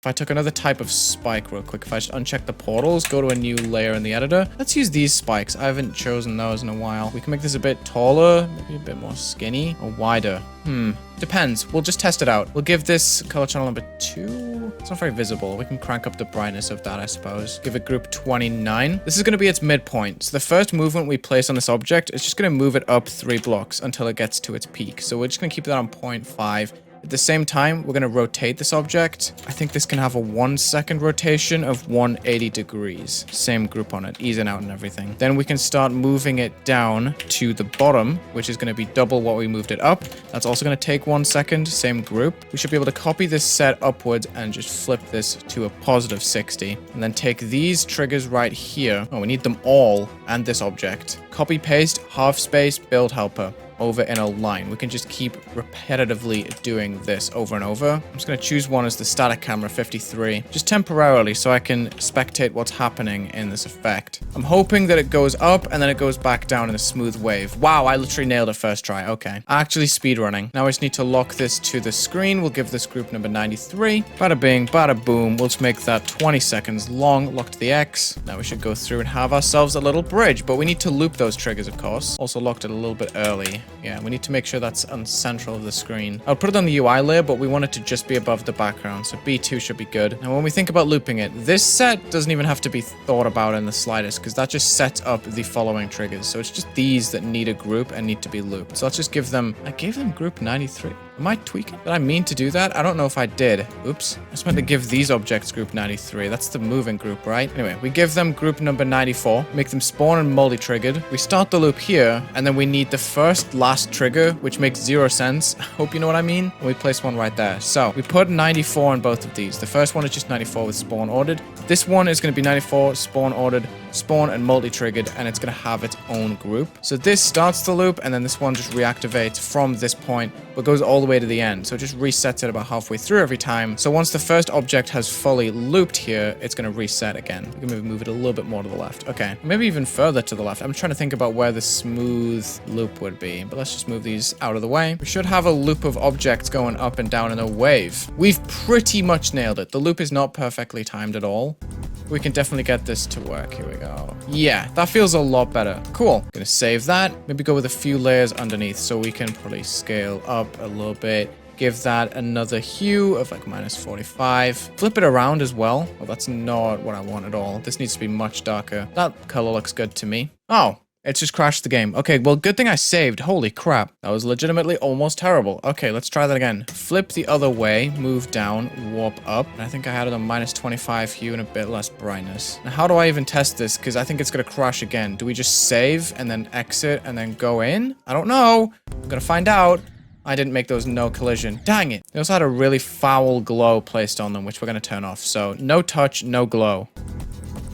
If I took another type of spike real quick, if I just uncheck the portals, go to a new layer in the editor. Let's use these spikes. I haven't chosen those in a while. We can make this a bit taller, maybe a bit more skinny or wider. Depends. We'll just test it out. We'll give this color channel number 2. It's not very visible. We can crank up the brightness of that, I suppose. Give it group 29. This is going to be its midpoint. So the first movement we place on this object is just going to move it up 3 blocks until it gets to its peak. So we're just going to keep that on 0.5. At the same time, we're going to rotate this object. I think this can have a 1 second rotation of 180 degrees. Same group on it, easing out and everything. Then we can start moving it down to the bottom, which is going to be double what we moved it up. That's also going to take 1 second, same group. We should be able to copy this set upwards and just flip this to a positive 60. And then take these triggers right here. Oh, we need them all and this object. Copy paste, half space, build helper. Over in a line. We can just keep repetitively doing this over and over. I'm just going to choose one as the static camera 53, just temporarily so I can spectate what's happening in this effect. I'm hoping that it goes up and then it goes back down in a smooth wave. Wow, I literally nailed it first try. Okay. Actually speedrunning. Now I just need to lock this to the screen. We'll give this group number 93. Bada bing, bada boom. We'll just make that 20 seconds long. Lock to the X. Now we should go through and have ourselves a little bridge, but we need to loop those triggers, of course. Also locked it a little bit early. Yeah, we need to make sure that's on central of the screen. I'll put it on the UI layer, but we want it to just be above the background, so B2 should be good. Now, when we think about looping it, this set doesn't even have to be thought about in the slightest, because that just sets up the following triggers. So it's just these that need a group and need to be looped. So let's just give them... I gave them group 93. Am I tweaking? Did I mean to do that? I don't know if I did. Oops. I just meant to give these objects group 93. That's the moving group, right? Anyway, we give them group number 94. Make them spawn and multi-triggered. We start the loop here, and then we need the first last trigger, which makes 0 sense. Hope you know what I mean. And we place one right there. So we put 94 on both of these. The first one is just 94 with spawn ordered. This one is going to be 94, spawn ordered, spawn and multi-triggered, and it's going to have its own group. So this starts the loop, and then this one just reactivates from this point, but goes all the way to the end. So it just resets it about halfway through every time. So once the first object has fully looped here, it's going to reset again. We can maybe move it a little bit more to the left. Okay, maybe even further to the left. I'm trying to think about where the smooth loop would be, but let's just move these out of the way. We should have a loop of objects going up and down in a wave. We've pretty much nailed it. The loop is not perfectly timed at all. We can definitely get this to work. Here we go. Yeah, that feels a lot better. Cool. Gonna save that. Maybe go with a few layers underneath so we can probably scale up a little bit. Give that another hue of like -45. Flip it around as well. Well, that's not what I want at all. This needs to be much darker. That color looks good to me. Oh. It's just crashed the game. Okay, well, good thing I saved. Holy crap. That was legitimately almost terrible. Okay, let's try that again. Flip the other way, move down, warp up. And I think I had it on -25 hue and a bit less brightness. Now, how do I even test this? Because I think it's going to crash again. Do we just save and then exit and then go in? I don't know. I'm going to find out. I didn't make those no collision. Dang it. They also had a really foul glow placed on them, which we're going to turn off. So, no touch, no glow.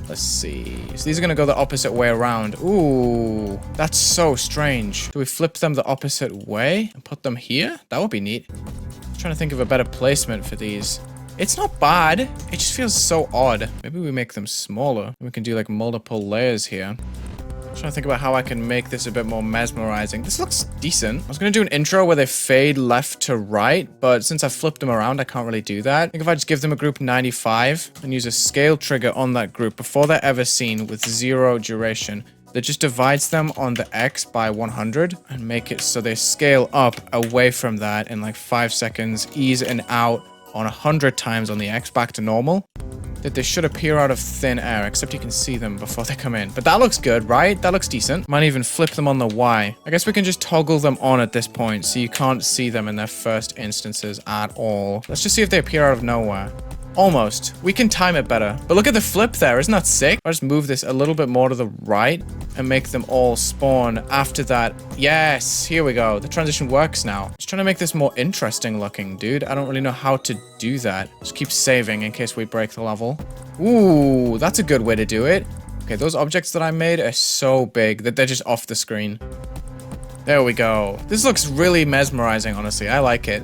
Let's see. So these are going to go the opposite way around. Ooh, that's so strange. Do we flip them the opposite way and put them here? That would be neat. I'm trying to think of a better placement for these. It's not bad. It just feels so odd. Maybe we make them smaller. We can do like multiple layers here. I'm trying to think about how I can make this a bit more mesmerizing. This looks decent. I was going to do an intro where they fade left to right, but since I've flipped them around, I can't really do that. I think if I just give them a group 95 and use a scale trigger on that group before they're ever seen with 0 duration, that just divides them on the X by 100 and make it so they scale up away from that in like 5 seconds, ease and out on 100 times on the X back to normal. That they should appear out of thin air, except you can see them before they come in. But that looks good, right? That looks decent. Might even flip them on the Y. I guess we can just toggle them on at this point, so you can't see them in their first instances at all. Let's just see if they appear out of nowhere. Almost. We can time it better. But look at the flip there. Isn't that sick? I'll just move this a little bit more to the right and make them all spawn after that. Yes, here we go. The transition works now. Just trying to make this more interesting looking, dude. I don't really know how to do that. Just keep saving in case we break the level. Ooh, that's a good way to do it. Okay, those objects that I made are so big that they're just off the screen. There we go. This looks really mesmerizing, honestly. I like it.